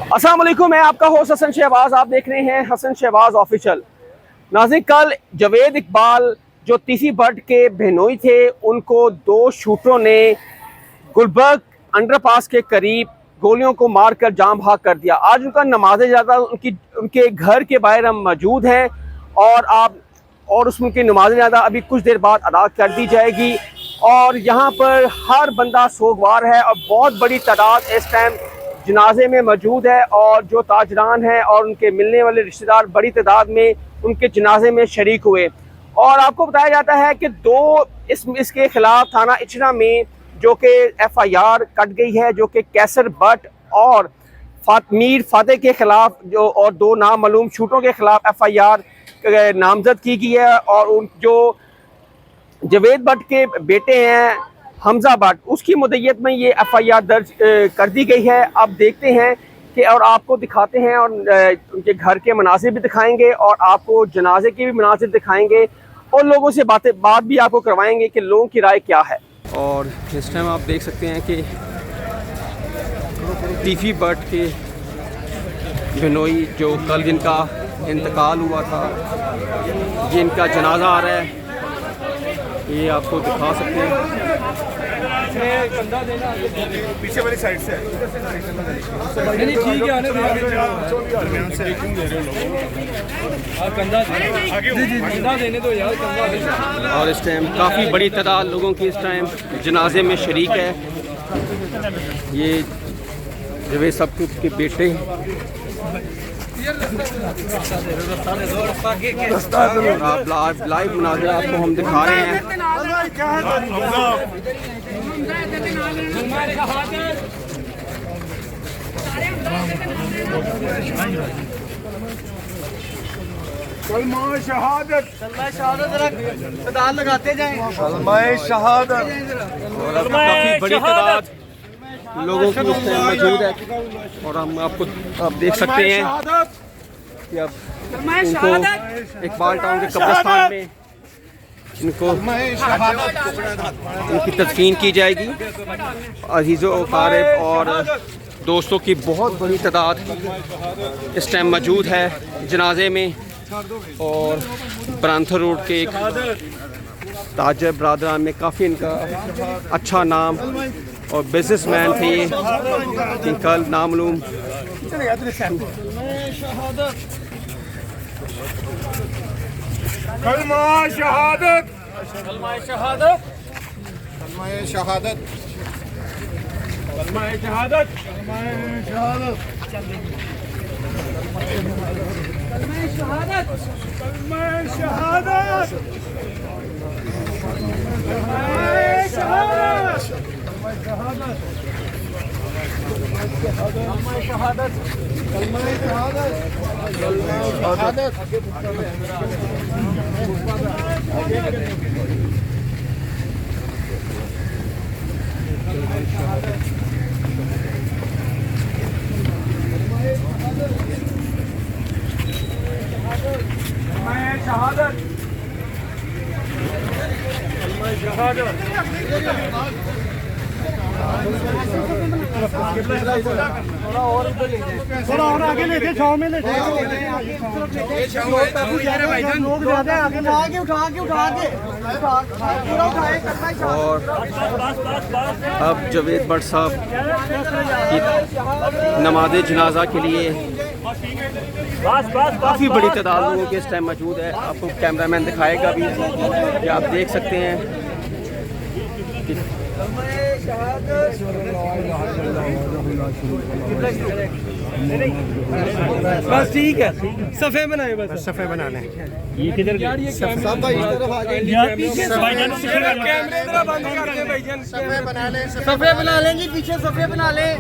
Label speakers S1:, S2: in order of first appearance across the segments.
S1: अस्सलाम वालेकुम, मैं आपका होस्ट हसन शहबाज। आप देख रहे हैं हसन शहबाज ऑफिशियल। नाज़रीन, कल जावेद इकबाल जो तीसरी बट के बहनोई थे, उनको दो शूटरों ने गुलबर्ग अंडरपास के करीब गोलियों को मारकर जाम भाग कर दिया। आज उनका नमाज ज़्यादा उनके घर के बाहर हम मौजूद हैं और उसकी नमाज ज़्यादा अभी कुछ देर बाद अदा कर दी जाएगी। और यहाँ पर हर बंदा सोगवार है और बहुत बड़ी तादाद इस टाइम जनाजे में मौजूद है। और जो ताजरान हैं और उनके मिलने वाले रिश्तेदार बड़ी तादाद में उनके जनाजे में शरीक हुए। और आपको बताया जाता है कि इसके खिलाफ थाना इचना में जो कि FIR कट गई है, जो कि कैसर भट्ट और मीर फाते के खिलाफ और दो नामालूम शूटरों के खिलाफ FIR नामजद की गई है। और जो जावेद भट्ट के बेटे हैं हमजा भट्ट, उसकी मुद्दत में ये FIR दर्ज कर दी गई है। अब देखते हैं कि और आपको दिखाते हैं और उनके घर के मनासिब भी दिखाएंगे और आपको जनाजे के भी मनासिब दिखाएंगे और लोगों से बात भी आपको करवाएंगे कि लोगों की राय क्या है। और इस टाइम आप देख सकते हैं कि तीसरी बट के बहनोई जो कल जिनका इंतकाल हुआ था, ये इनका जनाजा आ रहा है, ये आपको दिखा सकते हैं।
S2: पीछे वाली साइड से
S1: और इस टाइम काफ़ी बड़ी तादाद लोगों की इस टाइम जनाजे में शरीक है। ये जावेद साहब के बेटे आप लाइव मुनाज़रा आपको हम दिखा रहे हैं।
S2: कलमा शहादत
S3: लगाते जाएं।
S2: कलमा शहादत
S1: काफ़ी बड़ी तादाद लोगों की उस टाइम मौजूद है। और हम आपको देख सकते हैं कि अब इनको इकबाल टाउन के कब्रिस्तान में इनकी तदफीन की जाएगी। अजीज़ों अकारिब और दोस्तों की बहुत बड़ी तादाद इस टाइम मौजूद है जनाजे में। और ब्रांथर रोड के एक ताजर बरादरान में काफ़ी इनका अच्छा नाम और बिजनेसमैन थे ये, कल नामालूम
S2: कलमा शहादत
S3: कलमा शहादत
S2: कलमा शहादत कलमा शहादत कलमा शहादत
S3: कलमा शहादत
S2: कलमा शहादत कलमा शहादत
S3: कलमा शहादत
S2: कलमा शहादत
S3: थोड़ा और आगे ले जाए, छाव में ले जाए। लोग ज्यादा आगे उठा के पूरा उठाए।
S1: और अब जावेद भट्ट साहब की नमाज जनाजा के लिए काफ़ी बड़ी तादाद लोगों के इस टाइम मौजूद है। आपको कैमरामैन दिखाएगा भी कि आप देख सकते हैं।
S3: बस ठीक है, सफ़े बनाए, बस
S2: सफ़े बना लें।
S3: ये किधर यार, ये कैमरा कैमरे जरा बंद कर दे भाईजान।
S2: सफ़े बना लें,
S3: सफ़े बना लें जी, पीछे सफ़े बना लें।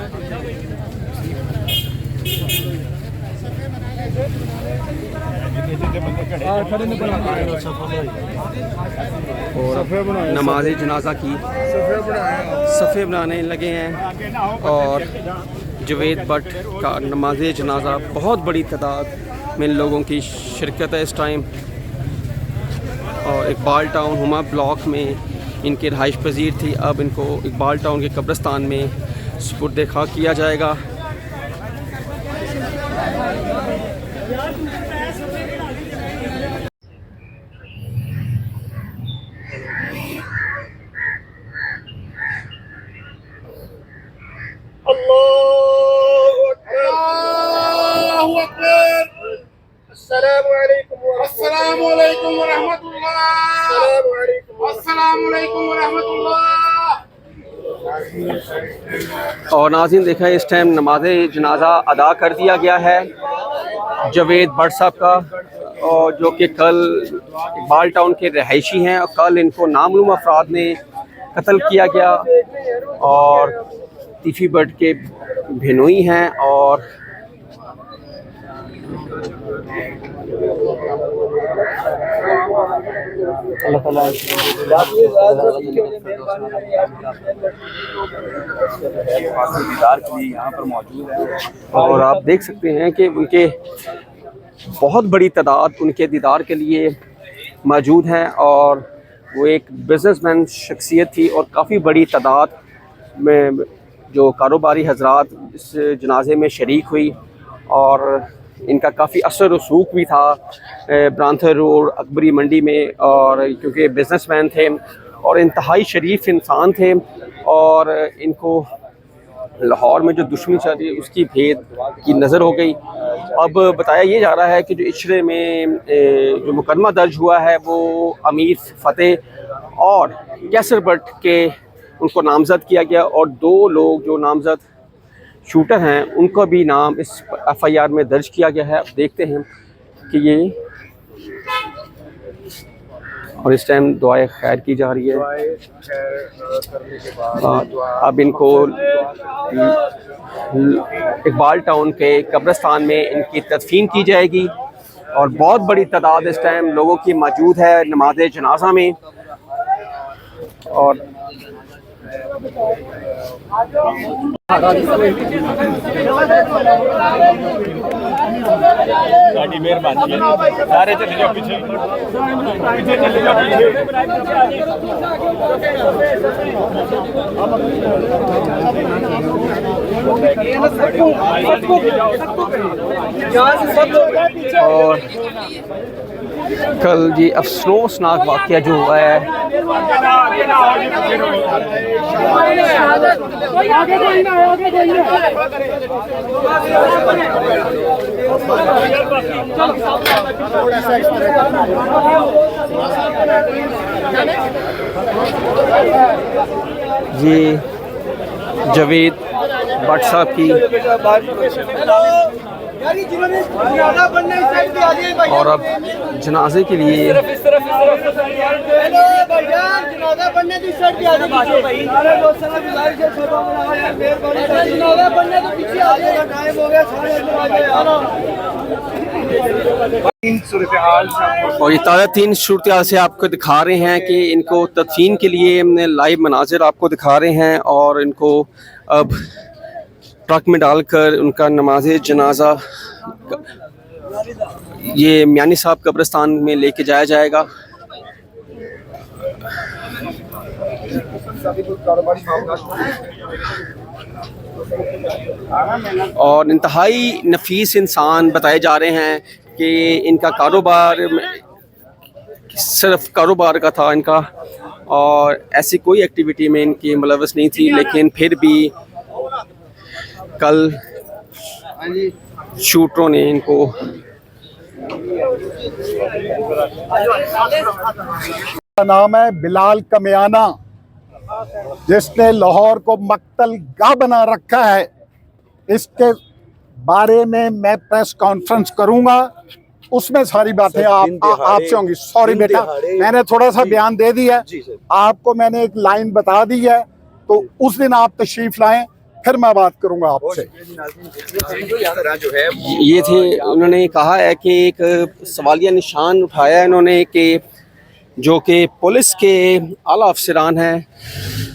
S1: और नमाज जनाजा की सफ़े बनाने लगे हैं। और जावेद भट्ट का नमाज जनाजा बहुत बड़ी तादाद में लोगों की शिरकत है इस टाइम। और इकबाल टाउन हुमा ब्लॉक में इनकी रहाइश पजीर थी। अब इनको इकबाल टाउन के कब्रिस्तान में सुपुर्द खाक किया जाएगा।
S2: अल्लाहु अकबर। अस्सलामु अलैकुम व रहमतुल्लाह। अस्सलामु अलैकुम व रहमतुल्लाह।
S1: और नाज़रीन देखा इस टाइम नमाज जनाजा अदा कर दिया गया है जवेद भट्ट साहब का, और जो कि कल इकबाल टाउन के रहायशी हैं और कल इनको नामालूम अफराद ने कत्ल किया गया और तीफी भट्ट के भेनोई हैं। और अल्लाह ताला
S4: यहाँ पर मौजूद है।
S1: और आप देख सकते हैं कि उनके बहुत बड़ी तादाद उनके दीदार के लिए मौजूद हैं और वो एक बिजनेसमैन शख्सियत थी और काफ़ी बड़ी तादाद में जो कारोबारी हजरात इस जनाजे में शरीक हुई और इनका काफ़ी असर रसूख भी था ब्रांथर रोड अकबरी मंडी में। और क्योंकि बिजनेसमैन थे और इंतहाई शरीफ इंसान थे और इनको लाहौर में जो दुश्मनी चल रही है उसकी भेद की नज़र हो गई। अब बताया ये जा रहा है कि जो इशरे में जो मुकदमा दर्ज हुआ है वो अमीर फ़तेह और कैसर भट्ट के उनको नामज़द किया गया और 2 लोग जो नामज़द शूटर हैं उनको भी नाम इस FIR में दर्ज किया गया है। अब देखते हैं कि ये, और इस टाइम दुआए खैर की जा रही है। अब इनको इकबाल टाउन के कब्रिस्तान में इनकी तदफीन की जाएगी और बहुत बड़ी तादाद इस टाइम लोगों की मौजूद है नमाज जनाजा में। और
S4: मेहरबानी सारे चले जाओ पीछे चले जाओ
S1: और कल जी अफसोसनाक वाक़या जो हुआ है ये जवेद भट्ट साहब की और अब जनाजे के लिए और ये ताज़ा 3 सूरत हाल से आपको दिखा रहे हैं कि इनको तदफीन के लिए हमने लाइव मनाजिर आपको दिखा रहे हैं और इनको अब ट्रक में डालकर उनका नमाज जनाजा ये मियानी साहब कब्रिस्तान में लेके जाया जाएगा। और इंतहाई नफीस इंसान बताए जा रहे हैं कि इनका कारोबार सिर्फ कारोबार का था इनका और ऐसी कोई एक्टिविटी में इनकी मुलव्वस नहीं थी, लेकिन फिर भी कल शूटरों ने इनको
S5: नाम है बिलाल कमियाना, जिसने लाहौर को मक्तल गाह बना रखा है। इसके बारे में मैं प्रेस कॉन्फ्रेंस करूंगा, उसमें सारी बातें आपसे होंगी। सॉरी बेटा, मैंने थोड़ा सा बयान दे दिया, आपको मैंने एक लाइन बता दी है, तो उस दिन आप तशरीफ लाएं, फिर मैं बात करूंगा आपसे।
S1: ये थे, उन्होंने कहा है कि एक सवालिया निशान उठाया है इन्होंने कि जो कि पुलिस के आला अफसरान हैं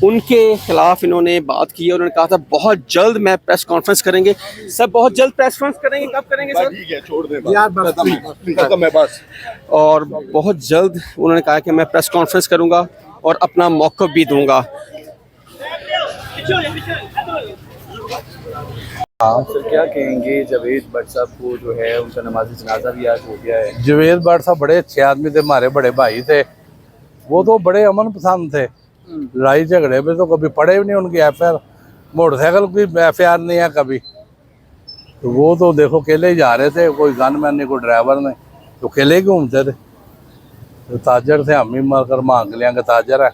S1: उनके खिलाफ इन्होंने बात की है। उन्होंने कहा था बहुत जल्द मैं प्रेस कॉन्फ्रेंस करेंगे। सर बहुत जल्द प्रेस कॉन्फ्रेंस करेंगे, कब करेंगे सर?
S2: ठीक है, छोड़ दे यार, खत्म है बस।
S1: और बहुत जल्द उन्होंने कहा कि मैं प्रेस कॉन्फ्रेंस करूंगा और अपना मौक़िफ़ भी दूंगा।
S6: सर क्या कहेंगे जावेद भट्ट साहब को जो है उनका नमाज जनाजा भी आज हो गया है।
S7: जावेद भट्ट साहब बड़े अच्छे आदमी थे, हमारे बड़े भाई थे। वो तो बड़े अमन पसंद थे। लड़ाई झगड़े में तो कभी पड़े भी नहीं। उनकी एफआईआर मोटरसाइकिल की एफआईआर नहीं है कभी। तो वो तो देखो अकेले ही जा रहे थे, कोई गनमैन नहीं, कोई ड्राइवर नहीं, तो अकेले ही घूमते थे। तो ताजर थे, हम ही मारकर मांग लिया कि ताजर है।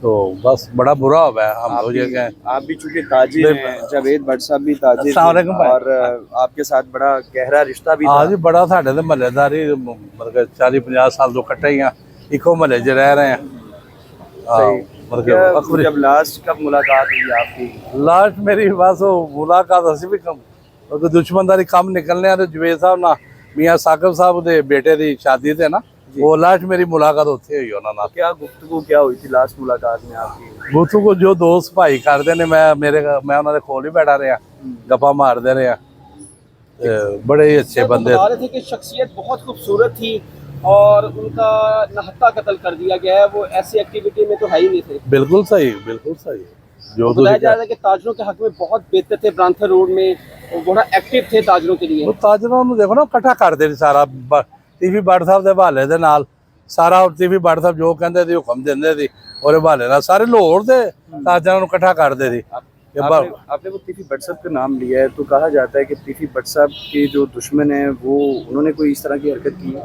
S7: तो बस बड़ा बुरा हुआ है। हम तो ये कहें,
S6: आप भी चूंकि ताजिर हैं, जावेद भट्ट साहब भी ताजिर
S7: अस्सलाम वालेकुम
S6: हैं
S7: भाई।
S6: और आपके साथ बड़ा गहरा रिश्ता भी था।
S7: हाँ जी, बड़ा साढ़े तो महल्लेदारी मतलब 40-50 साल तो कट्टे ही हैं, इको महल्ले च रह रहे हैं।
S6: क्या जब लास्ट कब मुलाकात हुई आपकी?
S7: लास्ट मेरी बस वो मुलाकात असी भी कम क्योंकि दुश्मनदारी कम निकलने तो जवेद साहब ना मियाँ साकिब साहब दे बेटे की शादी थे ना, वो लास्ट मेरी मुलाकात उत्थे हुई उन्होंने नाल।
S6: क्या गुफ्तगू क्या हुई थी लास्ट मुलाकात में आपकी?
S7: गुफ्तगू को जो दोस्त भाई करते ने, मैं उन्होंने कोल ही बैठा रहा, गप्पा मारते रहे। बड़े ही अच्छे बंदे
S1: बता रहे थे कि शख्सियत बहुत खूबसूरत थी और उनका नहत्ता कत्ल कर दिया गया है। वो ऐसी एक्टिविटी में तो है ही नहीं थे।
S7: बिल्कुल सही, बिल्कुल सही। जो
S1: बताया जा रहा है कि ताजरों के हक में बहुत बेहतर थे। ब्रांथर रोड में वो बड़ा एक्टिव थे ताजरों के लिए।
S7: वो ताजरों ਨੂੰ देखो ना इकट्ठा करते ਸੀ ਸਾਰਾ। ਟੀਵੀ ਭੱਟ ਸਾਹਿਬ ਦੇ ਹਵਾਲੇ ਦੇ ਨਾਲ ਸਾਰਾ ਟੀਵੀ ਭੱਟ ਸਾਹਿਬ ਜੋ ਕਹਿੰਦੇ ਸੀ ਹੁਕਮ ਦਿੰਦੇ ਸੀ, ਉਹਦੇ ਹਵਾਲੇ ਨਾਲ ਸਾਰੇ ਲਾਹੌਰ ਦੇ ਤਾਜਰਾਂ ਨੂੰ ਇਕੱਠਾ ਕਰਦੇ ਸੀ।
S6: आपने वो टीफी भट्ट साहब का नाम लिया है तो कहा जाता है कि टीफी भट्ट साहब के जो दुश्मन है वो उन्होंने कोई इस तरह की हरकत की है?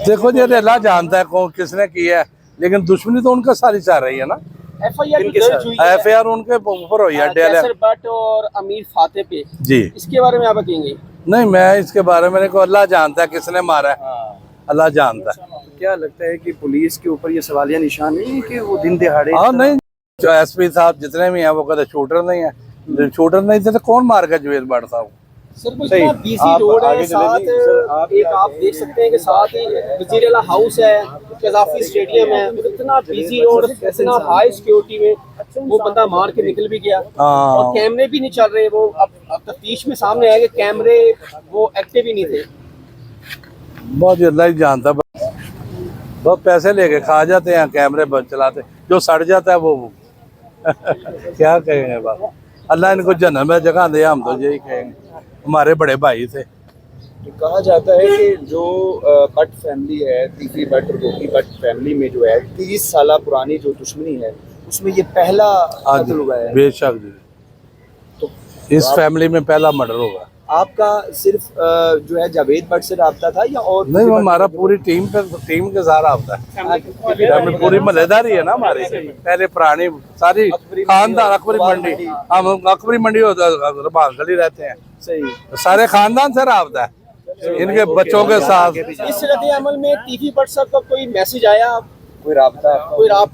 S7: देखो जी, अल्लाह जानता है कौन किसने की है, लेकिन दुश्मनी तो उनका सारी चल रही है ना।
S1: एफआईआर
S6: किनके
S1: दर्ज
S6: साथ?
S1: हुई है
S7: एफआईआर उनके ऊपर हुई है
S1: कैसर भट्ट और अमीर फाते पे।
S7: जी
S1: इसके बारे में आप बताएंगे?
S7: नहीं, मैं इसके बारे में को अल्लाह जानता है किसने मारा है, अल्लाह जानता है।
S6: तो क्या लगता है कि पुलिस के ऊपर ये सवालिया निशान नहीं है कि वो दिन दिहाड़े?
S7: हाँ नहीं, जो एसपी साहब जितने भी हैं वो कभी शूटर नहीं है। शूटर नहीं थे तो कौन मार गया जावेद भट्ट साहब?
S1: सर कुछ बिजी रोड है, साथ एक आप देख सकते हैं कि साथ ही वजीर हाउस है, कजाफी स्टेडियम है। इतना बिजी रोड, इतना हाई सिक्योरिटी में वो बंदा मार के निकल भी गया। और कैमरे भी नहीं चल रहे। वो अब तफ्तीश में सामने आया कि कैमरे वो एक्टिव ही नहीं थे।
S7: बहुत अल्लाह ही जानता। बहुत पैसे लेके खा जाते हैं, कैमरे बंद चलाते, जो सड़ जाता है वो क्या कहेंगे। बात अल्लाह इनको जन्नत में जगह दे, हम तो यही कहेंगे। हमारे बड़े भाई थे।
S6: तो कहा जाता है कि जो भट्ट फैमिली है, टीफी भट्ट और गोपी भट्ट फैमिली में जो है 30 साल पुरानी जो दुश्मनी है उसमें ये पहला कत्ल हुआ है।
S7: बेशक जी,
S6: तो
S7: इस फैमिली में पहला मर्डर होगा।
S6: आपका सिर्फ जो है जावेद भट्ट से रब्ता था या और?
S7: नहीं, वो हमारा पूरी टीम के साथ आता है। पूरी मलेदारी है ना हमारी, पहले पुरानी सारी खानदान अकबरी मंडी, हम अकबरी मंडी होता गली रहते हैं।
S6: सही,
S7: सारे खानदान से रब्ता है इनके बच्चों के साथ।
S1: इस रद्द अमल में टीवी भट्ट साहब का कोई मैसेज आया?
S6: कोई रब्ता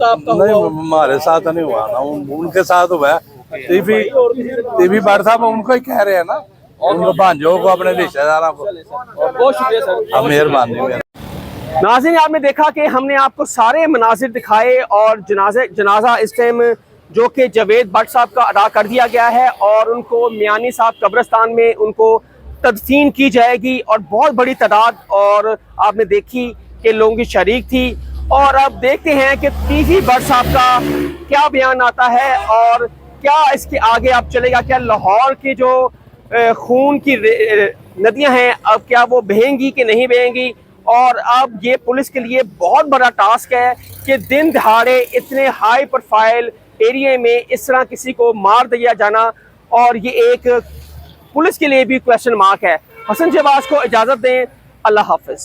S1: आपका
S7: नहीं,
S1: हुआ?
S7: हमारे साथ नहीं हुआ ना, उनके साथ हुआ है। टीवी भट्ट साहब उनको ही कह रहे हैं ना, उनको भांजों को, अपने रिश्तेदारों को।
S1: बहुत शुक्रिया सर,
S7: मेहरबानी।
S1: नाज़रीन आपने देखा कि हमने आपको सारे मनाजिर दिखाए और जनाजा इस टाइम जो कि जावेद भट्ट साहब का अदा कर दिया गया है और उनको मियानी साहब कब्रिस्तान में उनको तदफीन की जाएगी। और बहुत बड़ी तादाद और आपने देखी कि लोगों की शरीक थी। और अब देखते हैं कि टीवी भट्ट साहब का क्या बयान आता है और क्या इसके आगे अब चलेगा। क्या लाहौर की जो खून की नदियां हैं अब क्या वो बहेंगी कि नहीं बहेंगी? और अब ये पुलिस के लिए बहुत बड़ा टास्क है कि दिन दहाड़े इतने हाई प्रोफाइल एरिया में इस तरह किसी को मार दिया जाना, और ये एक पुलिस के लिए भी क्वेश्चन मार्क है। हसन शहबाज को इजाज़त दें, अल्लाह हाफिज।